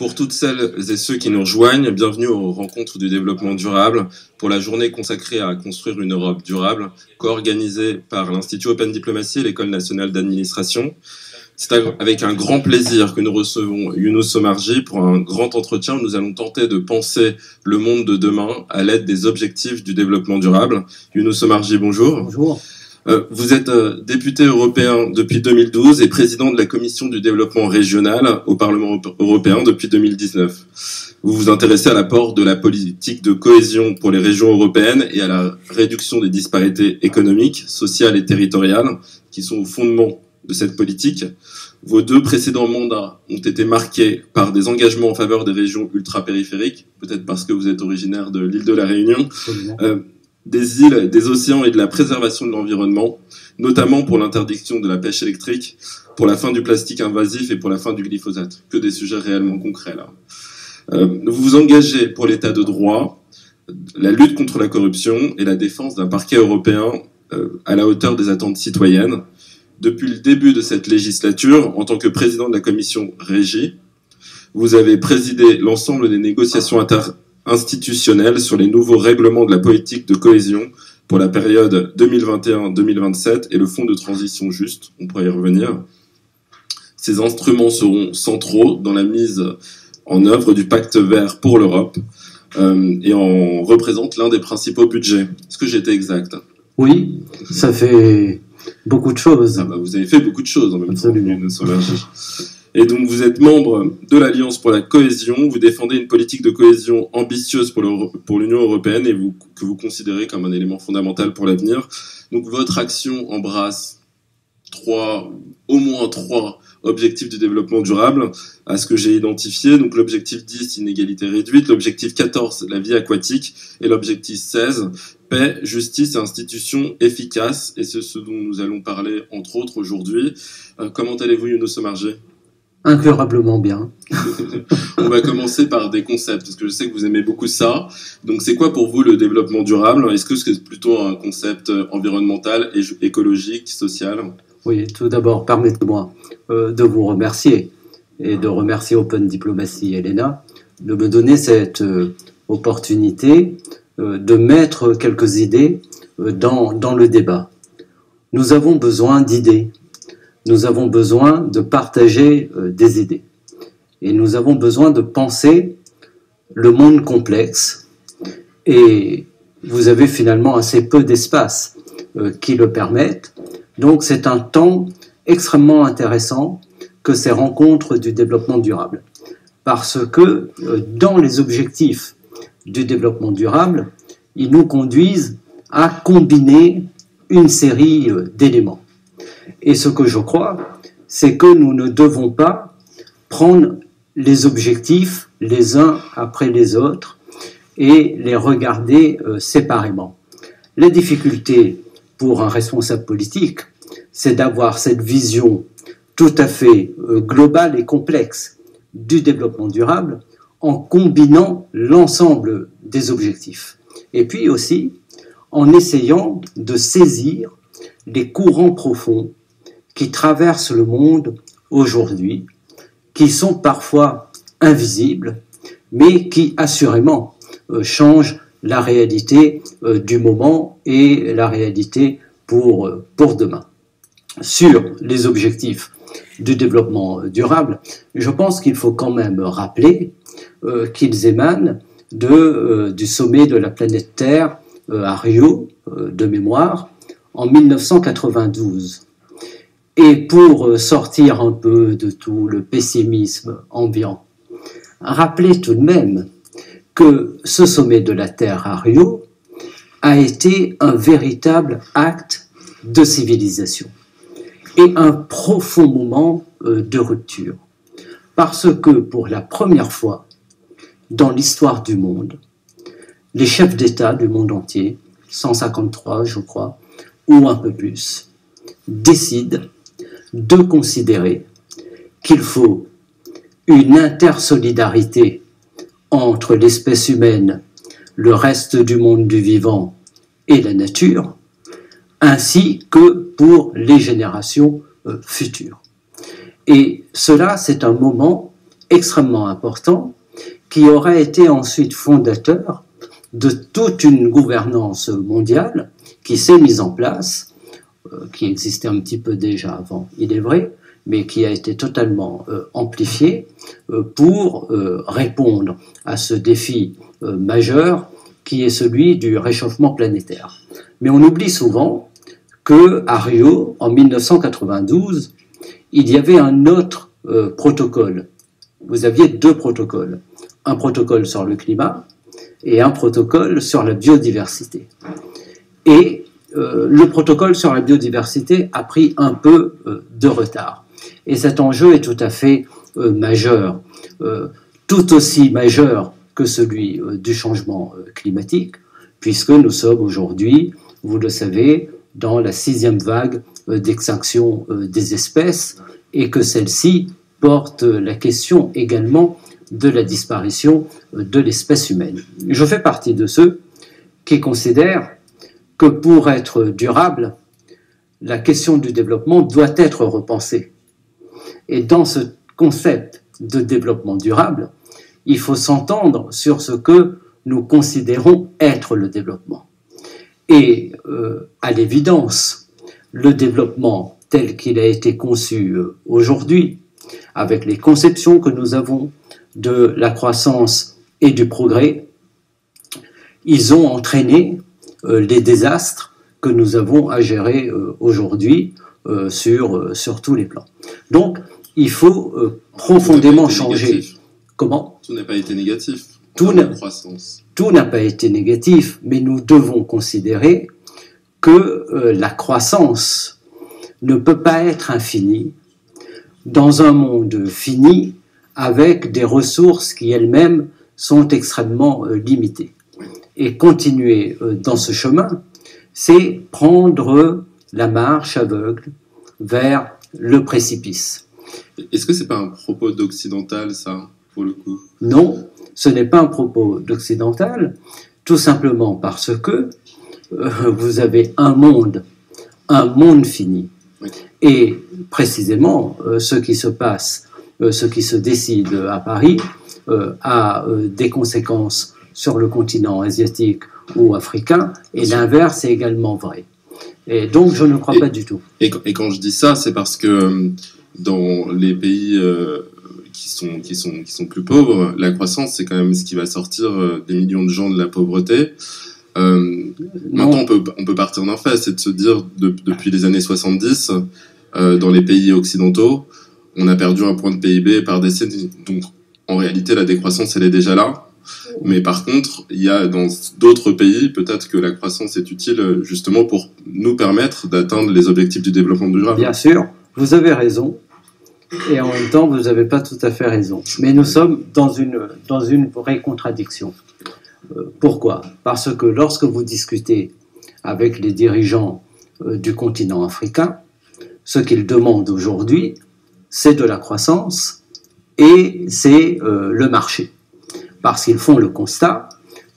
Pour toutes celles et ceux qui nous rejoignent, bienvenue aux Rencontres du développement durable pour la journée consacrée à construire une Europe durable, co-organisée par l'Institut Open Diplomacy et l'École nationale d'administration. C'est avec un grand plaisir que nous recevons Younous Somarji pour un grand entretien où nous allons tenter de penser le monde de demain à l'aide des objectifs du développement durable. Younous Somarji, bonjour. Bonjour. Vous êtes député européen depuis 2012 et président de la Commission du développement régional au Parlement européen depuis 2019. Vous vous intéressez à l'apport de la politique de cohésion pour les régions européennes et à la réduction des disparités économiques, sociales et territoriales qui sont au fondement de cette politique. Vos deux précédents mandats ont été marqués par des engagements en faveur des régions ultra-périphériques, peut-être parce que vous êtes originaire de l'île de la Réunion, des îles, des océans et de la préservation de l'environnement, notamment pour l'interdiction de la pêche électrique, pour la fin du plastique invasif et pour la fin du glyphosate. Que des sujets réellement concrets là. Vous vous engagez pour l'état de droit, la lutte contre la corruption et la défense d'un parquet européen à la hauteur des attentes citoyennes. Depuis le début de cette législature, en tant que président de la commission Régie, vous avez présidé l'ensemble des négociations institutionnelles sur les nouveaux règlements de la politique de cohésion pour la période 2021-2027 et le fonds de transition juste, on pourrait y revenir. Ces instruments seront centraux dans la mise en œuvre du pacte vert pour l'Europe et en représentent l'un des principaux budgets. Est-ce que j'étais exact? Oui, ça fait beaucoup de choses. Ah bah vous avez fait beaucoup de choses en même Absolument. temps. Et donc vous êtes membre de l'Alliance pour la cohésion, vous défendez une politique de cohésion ambitieuse pour l'Union européenne et que vous considérez comme un élément fondamental pour l'avenir. Donc votre action embrasse au moins trois objectifs du développement durable, à ce que j'ai identifié. Donc l'objectif 10, inégalité réduite, l'objectif 14, la vie aquatique, et l'objectif 16, paix, justice et institutions efficaces. Et c'est ce dont nous allons parler entre autres aujourd'hui. Comment allez-vous, Younous Somarji? Incurablement bien. On va commencer par des concepts, parce que je sais que vous aimez beaucoup ça. Donc c'est quoi pour vous le développement durable? Est-ce que c'est plutôt un concept environnemental, écologique, social? Oui, tout d'abord, permettez-moi de vous remercier et de remercier Open Diplomacy et Elena de me donner cette opportunité de mettre quelques idées dans le débat. Nous avons besoin d'idées. Nous avons besoin de partager des idées. Et nous avons besoin de penser le monde complexe. Et vous avez finalement assez peu d'espace qui le permettent. Donc c'est un temps extrêmement intéressant que ces rencontres du développement durable. Parce que dans les objectifs du développement durable, ils nous conduisent à combiner une série d'éléments. Et ce que je crois, c'est que nous ne devons pas prendre les objectifs les uns après les autres et les regarder séparément. La difficulté pour un responsable politique, c'est d'avoir cette vision tout à fait globale et complexe du développement durable en combinant l'ensemble des objectifs. Et puis aussi en essayant de saisir les courants profonds qui traversent le monde aujourd'hui, qui sont parfois invisibles, mais qui assurément changent la réalité du moment et la réalité pour demain. Sur les objectifs du développement durable, je pense qu'il faut quand même rappeler qu'ils émanent du sommet de la planète Terre à Rio, de mémoire, en 1992. Et pour sortir un peu de tout le pessimisme ambiant, rappelez tout de même que ce sommet de la Terre à Rio a été un véritable acte de civilisation et un profond moment de rupture. Parce que pour la première fois dans l'histoire du monde, les chefs d'État du monde entier, 153 je crois, ou un peu plus, décident de considérer qu'il faut une intersolidarité entre l'espèce humaine, le reste du monde du vivant et la nature, ainsi que pour les générations futures. Et cela, c'est un moment extrêmement important qui aura été ensuite fondateur de toute une gouvernance mondiale qui s'est mise en place, qui existait un petit peu déjà avant, il est vrai, mais qui a été totalement amplifiée pour répondre à ce défi majeur qui est celui du réchauffement planétaire. Mais on oublie souvent qu'à Rio, en 1992, il y avait un autre protocole. Vous aviez deux protocoles. Un protocole sur le climat et un protocole sur la biodiversité. Et le protocole sur la biodiversité a pris un peu de retard. Et cet enjeu est tout à fait majeur, tout aussi majeur que celui du changement climatique, puisque nous sommes aujourd'hui, vous le savez, dans la 6e vague d'extinction des espèces, et que celle-ci porte la question également de la disparition de l'espèce humaine. Je fais partie de ceux qui considèrent que pour être durable, la question du développement doit être repensée. Et dans ce concept de développement durable, il faut s'entendre sur ce que nous considérons être le développement. Et à l'évidence, le développement tel qu'il a été conçu aujourd'hui, avec les conceptions que nous avons de la croissance et du progrès, ils ont entraîné les désastres que nous avons à gérer aujourd'hui sur tous les plans. Donc, il faut profondément changer. Comment ? Tout n'a pas été négatif. Tout n'a pas été négatif, mais nous devons considérer que la croissance ne peut pas être infinie dans un monde fini avec des ressources qui elles-mêmes sont extrêmement limitées. Et continuer dans ce chemin, c'est prendre la marche aveugle vers le précipice. Est-ce que c'est pas un propos d'occidental, ça, pour le coup ? Non, ce n'est pas un propos d'occidental, tout simplement parce que vous avez un monde fini. Oui. Et précisément, ce qui se passe, ce qui se décide à Paris, a des conséquences sur le continent asiatique ou africain, et l'inverse est également vrai. Et donc, je ne crois pas du tout. Et quand je dis ça, c'est parce que dans les pays qui sont plus pauvres, la croissance, c'est quand même ce qui va sortir des millions de gens de la pauvreté. Maintenant, on peut partir d'un fait, c'est de se dire, depuis les années 70, dans les pays occidentaux, on a perdu un point de PIB par décennie. Donc, en réalité, la décroissance, elle est déjà là. Mais par contre, il y a dans d'autres pays, peut-être que la croissance est utile justement pour nous permettre d'atteindre les objectifs du développement durable. Bien sûr, vous avez raison. Et en même temps, vous n'avez pas tout à fait raison. Mais nous sommes dans une vraie contradiction. Pourquoi ? Parce que lorsque vous discutez avec les dirigeants du continent africain, ce qu'ils demandent aujourd'hui, c'est de la croissance et c'est le marché. Parce qu'ils font le constat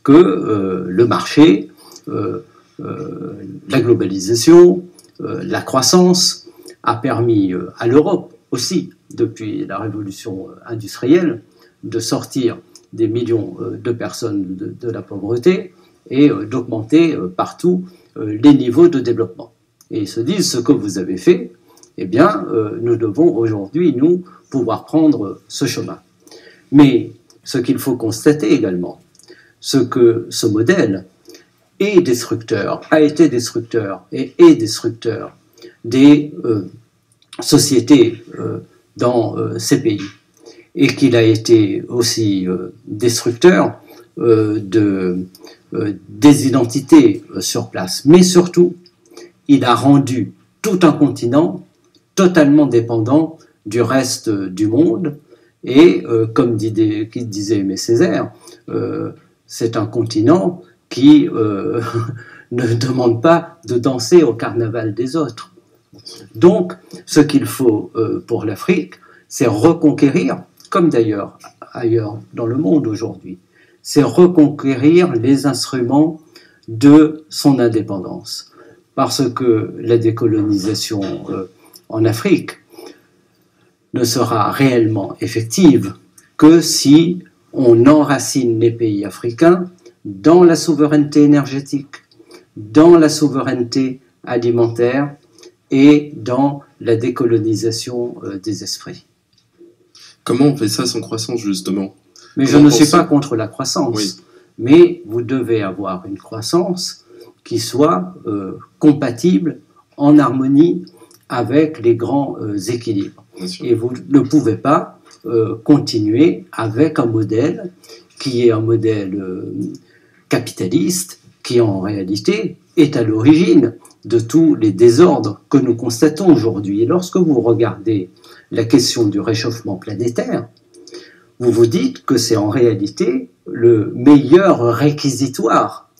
que le marché, la globalisation, la croissance a permis à l'Europe aussi, depuis la révolution industrielle, de sortir des millions de personnes de la pauvreté et d'augmenter partout les niveaux de développement. Et ils se disent, ce que vous avez fait, eh bien, nous devons aujourd'hui, nous, pouvoir prendre ce chemin. Mais ce qu'il faut constater également, c'est que ce modèle est destructeur, a été destructeur et est destructeur des sociétés dans ces pays. Et qu'il a été aussi destructeur des identités sur place. Mais surtout, il a rendu tout un continent totalement dépendant du reste du monde. Et comme disait Aimé Césaire, c'est un continent qui ne demande pas de danser au carnaval des autres. Donc, ce qu'il faut pour l'Afrique, c'est reconquérir, comme d'ailleurs ailleurs dans le monde aujourd'hui, c'est reconquérir les instruments de son indépendance. Parce que la décolonisation en Afrique ne sera réellement effective que si on enracine les pays africains dans la souveraineté énergétique, dans la souveraineté alimentaire et dans la décolonisation des esprits. Comment on fait ça sans croissance, justement? Mais je ne suis pas contre la croissance. Oui. Mais vous devez avoir une croissance qui soit compatible, en harmonie avec les grands équilibres. Et vous ne pouvez pas continuer avec un modèle qui est un modèle capitaliste, qui en réalité est à l'origine de tous les désordres que nous constatons aujourd'hui. Et lorsque vous regardez la question du réchauffement planétaire, vous vous dites que c'est en réalité le meilleur réquisitoire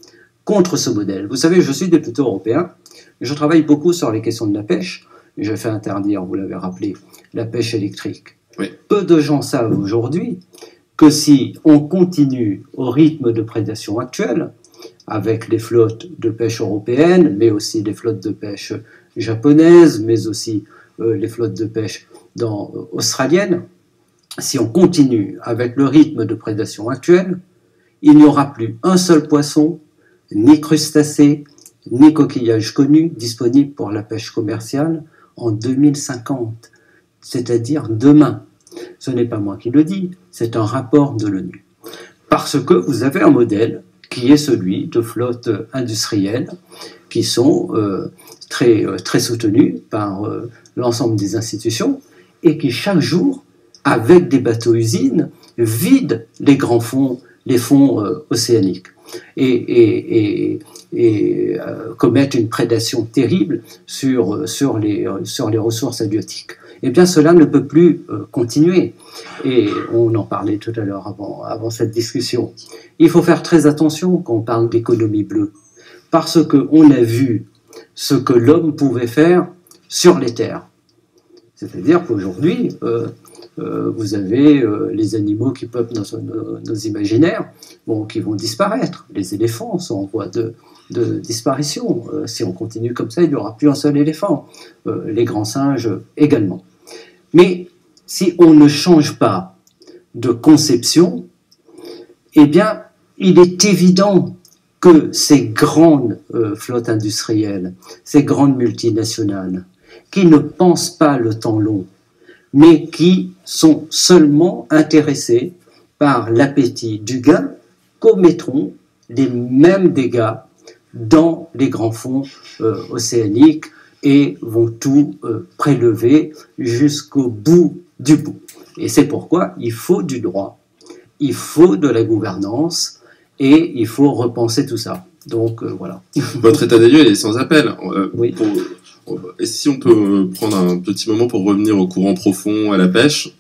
contre ce modèle. Vous savez, je suis député européen, je travaille beaucoup sur les questions de la pêche. Je fais interdire, vous l'avez rappelé, la pêche électrique. Oui. Peu de gens savent aujourd'hui que si on continue au rythme de prédation actuel, avec les flottes de pêche européennes, mais aussi les flottes de pêche japonaises, mais aussi les flottes de pêche australiennes, si on continue avec le rythme de prédation actuel, il n'y aura plus un seul poisson, ni crustacé, ni coquillage connu disponible pour la pêche commerciale en 2050, c'est-à-dire demain. Ce n'est pas moi qui le dis, c'est un rapport de l'ONU. Parce que vous avez un modèle qui est celui de flottes industrielles qui sont très soutenues par l'ensemble des institutions et qui chaque jour, avec des bateaux-usines, vident les grands fonds, les fonds océaniques et commettent une prédation terrible sur les ressources halieutiques. Eh bien, cela ne peut plus continuer. Et on en parlait tout à l'heure avant cette discussion. Il faut faire très attention quand on parle d'économie bleue, parce qu'on a vu ce que l'homme pouvait faire sur les terres. C'est-à-dire qu'aujourd'hui, vous avez les animaux qui peuplent nos imaginaires, qui vont disparaître. Les éléphants sont en voie de disparition. Si on continue comme ça, il n'y aura plus un seul éléphant. Les grands singes également. Mais si on ne change pas de conception, eh bien, il est évident que ces grandes flottes industrielles, ces grandes multinationales, qui ne pensent pas le temps long, mais qui sont seulement intéressés par l'appétit du gain, commettront les mêmes dégâts dans les grands fonds océaniques et vont tout prélever jusqu'au bout du bout. Et c'est pourquoi il faut du droit, il faut de la gouvernance et il faut repenser tout ça. Donc voilà. Votre état des lieux il est sans appel. Oui. Et si on peut prendre un petit moment pour revenir au courant profond, à la pêche,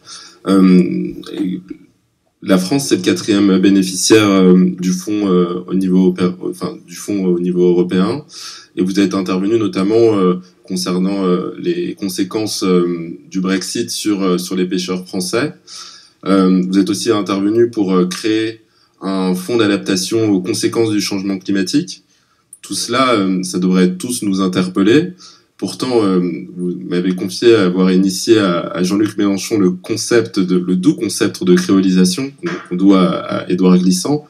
la France, c'est le 4e bénéficiaire du fonds au niveau européen, et vous êtes intervenu notamment concernant les conséquences du Brexit sur les pêcheurs français. Vous êtes aussi intervenu pour créer un fonds d'adaptation aux conséquences du changement climatique. Tout cela, ça devrait tous nous interpeller. Pourtant, vous m'avez confié avoir initié à Jean-Luc Mélenchon le doux concept de créolisation qu'on doit à Édouard Glissant.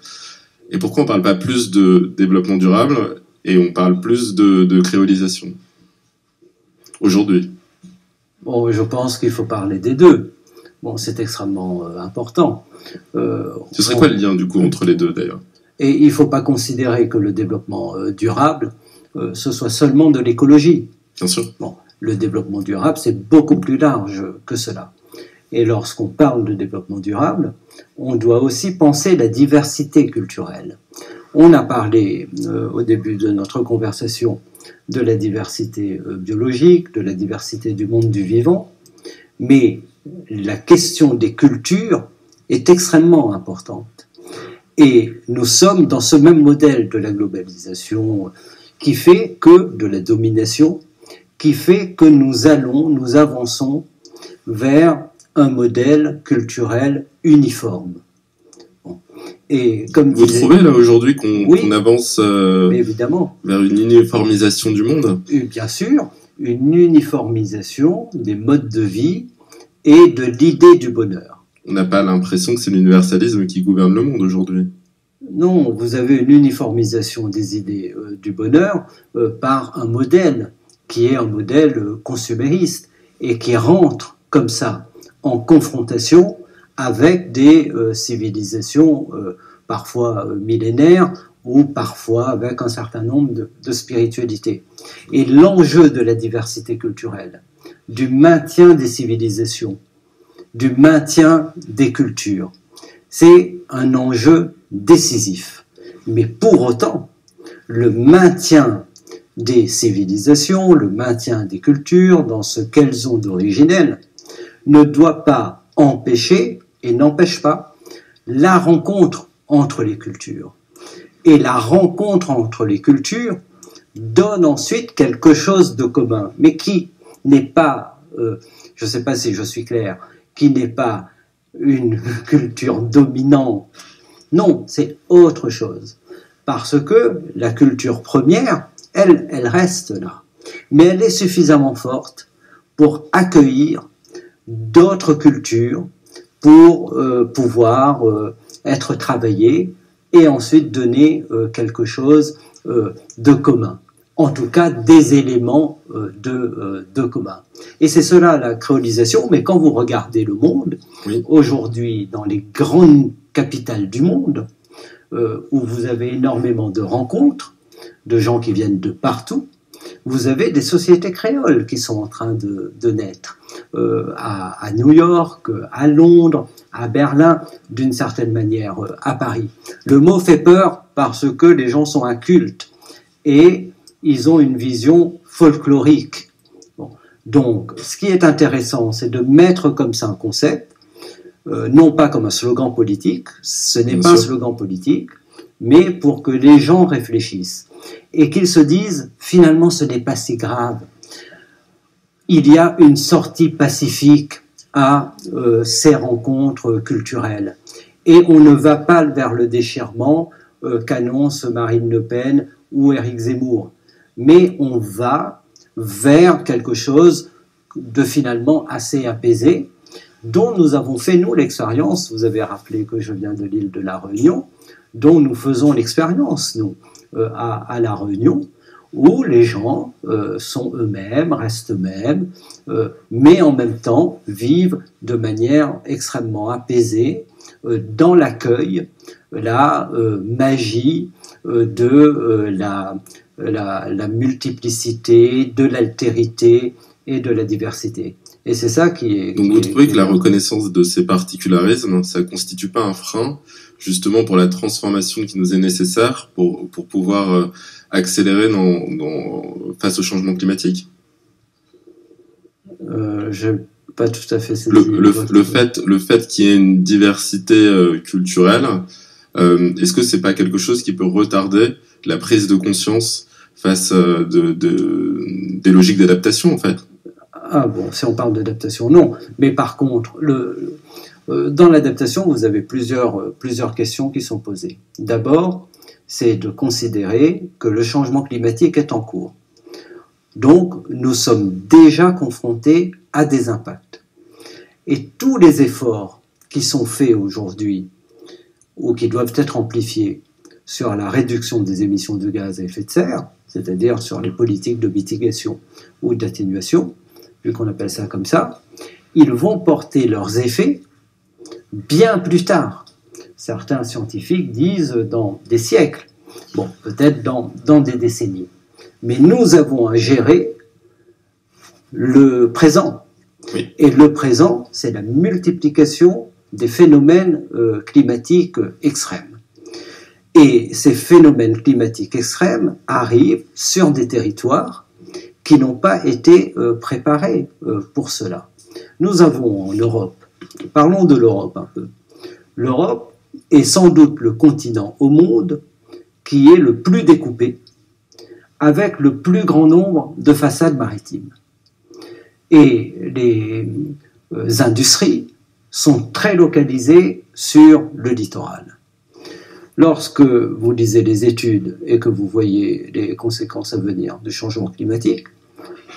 Et pourquoi on ne parle pas plus de développement durable et on parle plus de créolisation aujourd'hui? Bon, je pense qu'il faut parler des deux. Bon, c'est extrêmement important. Ce serait quoi le lien du coup entre les deux d'ailleurs? Et il ne faut pas considérer que le développement durable, ce soit seulement de l'écologie. Bien sûr. Bon, le développement durable, c'est beaucoup plus large que cela. Et lorsqu'on parle de développement durable, on doit aussi penser la diversité culturelle. On a parlé au début de notre conversation de la diversité biologique, de la diversité du monde du vivant, mais la question des cultures est extrêmement importante. Et nous sommes dans ce même modèle de la globalisation qui fait que, de la domination, qui fait que nous avançons vers un modèle culturel uniforme. Bon. Et comme vous trouvez là aujourd'hui qu'on avance évidemment vers une uniformisation du monde? Bien sûr, une uniformisation des modes de vie et de l'idée du bonheur. On n'a pas l'impression que c'est l'universalisme qui gouverne le monde aujourd'hui. Non, vous avez une uniformisation des idées du bonheur par un modèle qui est un modèle consumériste et qui rentre comme ça en confrontation avec des civilisations parfois millénaires ou parfois avec un certain nombre de spiritualités. Et l'enjeu de la diversité culturelle, du maintien des civilisations, du maintien des cultures, c'est un enjeu décisif. Mais pour autant, le maintien des civilisations, le maintien des cultures dans ce qu'elles ont d'originel, ne doit pas empêcher, et n'empêche pas, la rencontre entre les cultures. Et la rencontre entre les cultures donne ensuite quelque chose de commun, mais qui n'est pas, je ne sais pas si je suis clair, qui n'est pas une culture dominante. Non, c'est autre chose. Parce que la culture première, elle reste là. Mais elle est suffisamment forte pour accueillir d'autres cultures, pour pouvoir être travaillée et ensuite donner quelque chose de commun. En tout cas, des éléments de commun. Et c'est cela la créolisation, mais quand vous regardez le monde, oui, aujourd'hui, dans les grandes capitales du monde, où vous avez énormément de rencontres, de gens qui viennent de partout, vous avez des sociétés créoles qui sont en train de naître. À New York, à Londres, à Berlin, d'une certaine manière à Paris. Le mot fait peur parce que les gens sont incultes et ils ont une vision folklorique. Bon. Donc, ce qui est intéressant, c'est de mettre comme ça un concept, non pas comme un slogan politique, ce n'est pas un slogan politique, mais pour que les gens réfléchissent et qu'ils se disent, finalement, ce n'est pas si grave. Il y a une sortie pacifique à ces rencontres culturelles. Et on ne va pas vers le déchirement qu'annonce Marine Le Pen ou Éric Zemmour. Mais on va vers quelque chose de finalement assez apaisé, dont nous avons fait, nous, l'expérience. Vous avez rappelé que je viens de l'île de la Réunion, dont nous faisons l'expérience, nous, à la Réunion, où les gens sont eux-mêmes, restent eux-mêmes, mais en même temps vivent de manière extrêmement apaisée, dans l'accueil, la magie de la multiplicité, de l'altérité et de la diversité. Et c'est ça qui est... Donc vous trouvez que la reconnaissance de ces particularismes, ça ne constitue pas un frein, justement pour la transformation qui nous est nécessaire pour pouvoir accélérer face au changement climatique? Je n'ai pas tout à fait saisi. Le fait qu'il y ait une diversité culturelle, est-ce que c'est pas quelque chose qui peut retarder la prise de conscience face des logiques d'adaptation, en fait? Ah bon, si on parle d'adaptation, non. Mais par contre, dans l'adaptation, vous avez plusieurs questions qui sont posées. D'abord, c'est de considérer que le changement climatique est en cours. Donc, nous sommes déjà confrontés à des impacts. Et tous les efforts qui sont faits aujourd'hui, ou qui doivent être amplifiés, sur la réduction des émissions de gaz à effet de serre, c'est-à-dire sur les politiques de mitigation ou d'atténuation, vu qu'on appelle ça comme ça, ils vont porter leurs effets bien plus tard. Certains scientifiques disent dans des siècles, bon, peut-être dans des décennies. Mais nous avons à gérer le présent. Oui. Et le présent, c'est la multiplication des phénomènes climatiques extrêmes. Et ces phénomènes climatiques extrêmes arrivent sur des territoires qui n'ont pas été préparés pour cela. Nous avons en Europe, parlons de l'Europe un peu, l'Europe est sans doute le continent au monde qui est le plus découpé, avec le plus grand nombre de façades maritimes. Et les industries sont très localisées sur le littoral. Lorsque vous lisez les études et que vous voyez les conséquences à venir du changement climatique,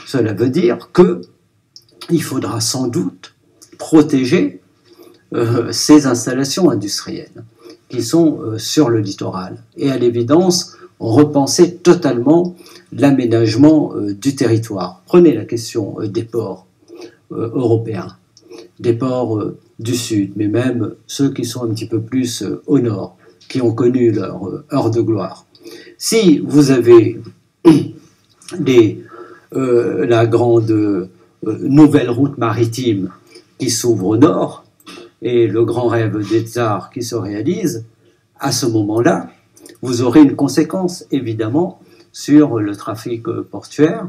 cela veut dire qu'il faudra sans doute protéger ces installations industrielles qui sont sur le littoral. Et à l'évidence, repenser totalement l'aménagement du territoire. Prenez la question des ports européens, des ports du sud, mais même ceux qui sont un petit peu plus au nord, qui ont connu leur heure de gloire. Si vous avez la grande nouvelle route maritime qui s'ouvre au nord, et le grand rêve des tsars qui se réalise, à ce moment-là, vous aurez une conséquence, évidemment, sur le trafic portuaire,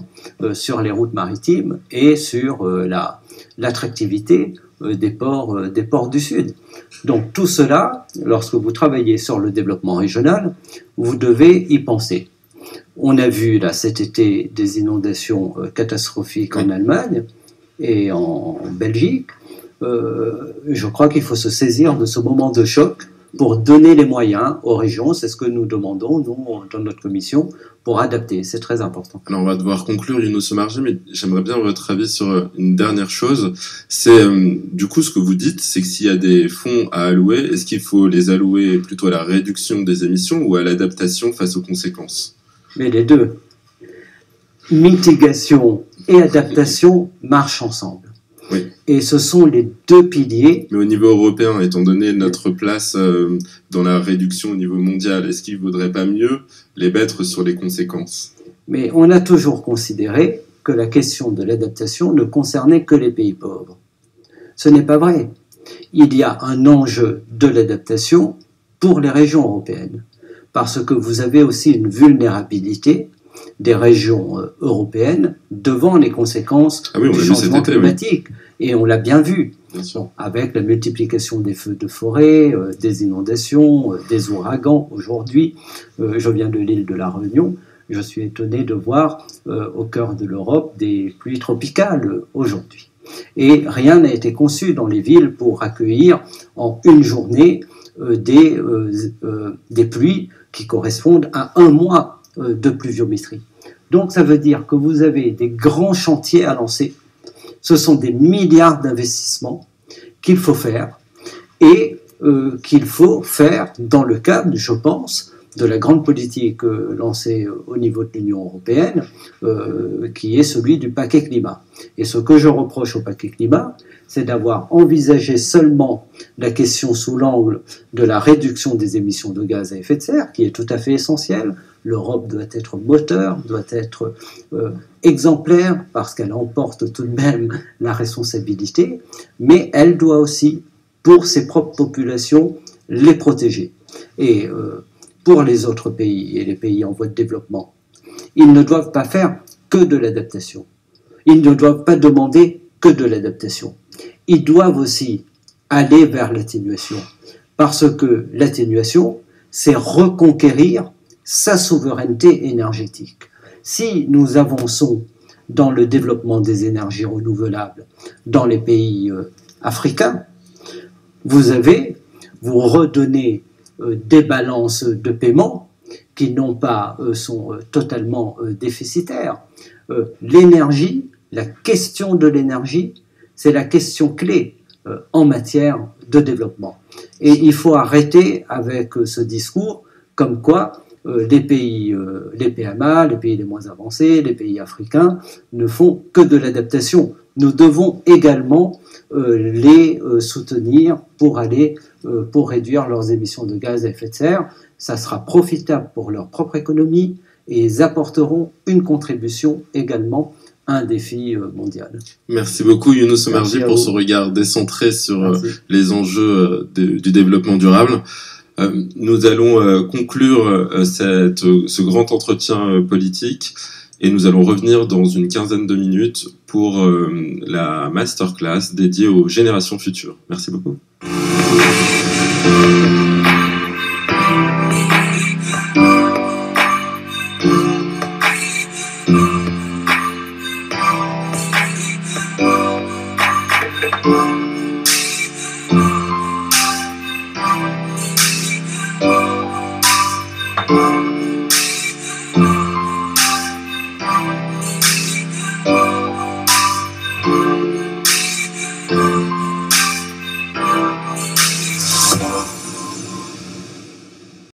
sur les routes maritimes et sur l'attractivité des ports du Sud. Donc tout cela, lorsque vous travaillez sur le développement régional, vous devez y penser. On a vu là cet été des inondations catastrophiques en Allemagne et en Belgique. Je crois qu'il faut se saisir de ce moment de choc pour donner les moyens aux régions. C'est ce que nous demandons, nous, dans notre commission, pour adapter. C'est très important. Alors, on va devoir conclure, Younous Omarjee, mais j'aimerais bien votre avis sur une dernière chose. C'est, du coup, ce que vous dites, c'est que s'il y a des fonds à allouer, est-ce qu'il faut les allouer plutôt à la réduction des émissions ou à l'adaptation face aux conséquences? Mais les deux. Mitigation et adaptation marchent ensemble. Oui. Et ce sont les deux piliers. Mais au niveau européen, étant donné notre place dans la réduction au niveau mondial, est-ce qu'il ne vaudrait pas mieux les mettre sur les conséquences? Mais on a toujours considéré que la question de l'adaptation ne concernait que les pays pauvres. Ce n'est pas vrai. Il y a un enjeu de l'adaptation pour les régions européennes, parce que vous avez aussi une vulnérabilité des régions européennes devant les conséquences du changement climatique. Oui. Et on l'a bien vu, avec la multiplication des feux de forêt, des inondations, des ouragans aujourd'hui. Je viens de l'île de la Réunion. Je suis étonné de voir au cœur de l'Europe des pluies tropicales aujourd'hui. Et rien n'a été conçu dans les villes pour accueillir en une journée des pluies qui correspondent à un mois de pluviométrie. Donc ça veut dire que vous avez des grands chantiers à lancer. Ce sont des milliards d'investissements qu'il faut faire et qu'il faut faire dans le cadre, je pense, de la grande politique lancée au niveau de l'Union européenne, qui est celui du paquet climat. Et ce que je reproche au paquet climat, c'est d'avoir envisagé seulement la question sous l'angle de la réduction des émissions de gaz à effet de serre, qui est tout à fait essentielle. L'Europe doit être moteur, doit être exemplaire, parce qu'elle emporte tout de même la responsabilité, mais elle doit aussi, pour ses propres populations, les protéger. Et pour les autres pays et les pays en voie de développement, ils ne doivent pas faire que de l'adaptation. Ils ne doivent pas demander que de l'adaptation. Ils doivent aussi aller vers l'atténuation, parce que l'atténuation, c'est reconquérir sa souveraineté énergétique. Si nous avançons dans le développement des énergies renouvelables dans les pays africains, vous redonnez des balances de paiement qui non pas sont totalement déficitaires. L'énergie, la question de l'énergie, c'est la question clé en matière de développement. Et il faut arrêter avec ce discours comme quoi les pays, les PMA, les pays les moins avancés, les pays africains ne font que de l'adaptation. Nous devons également les soutenir pour réduire leurs émissions de gaz à effet de serre. Ça sera profitable pour leur propre économie et ils apporteront une contribution également à un défi mondial. Merci beaucoup Younous Omarjee pour ce regard décentré sur les enjeux du développement durable. Nous allons conclure ce grand entretien politique et nous allons revenir dans une quinzaine de minutes pour la masterclass dédiée aux générations futures. Merci beaucoup.